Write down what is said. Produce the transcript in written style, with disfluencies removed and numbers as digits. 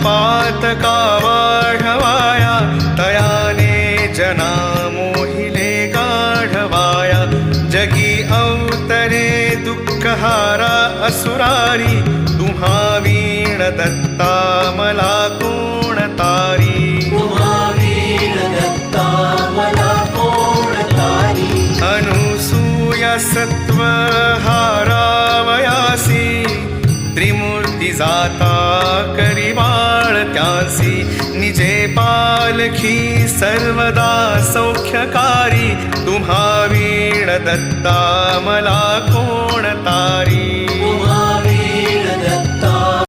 पातका वाढवाया, तयाने जना मोहिले गाढवाया. जगी अवतरे दुःखहारा असुरारी, तुम्हा वीण दत्ता मला कोण तारी. अनुसूया सत्व हारावयासी, त्रिमूर्ती जाता करी बाळत्यासी. निजे पालखी सर्वदा सौख्यकारी, तुम्हा वीण दत्ता मला कोण तारी.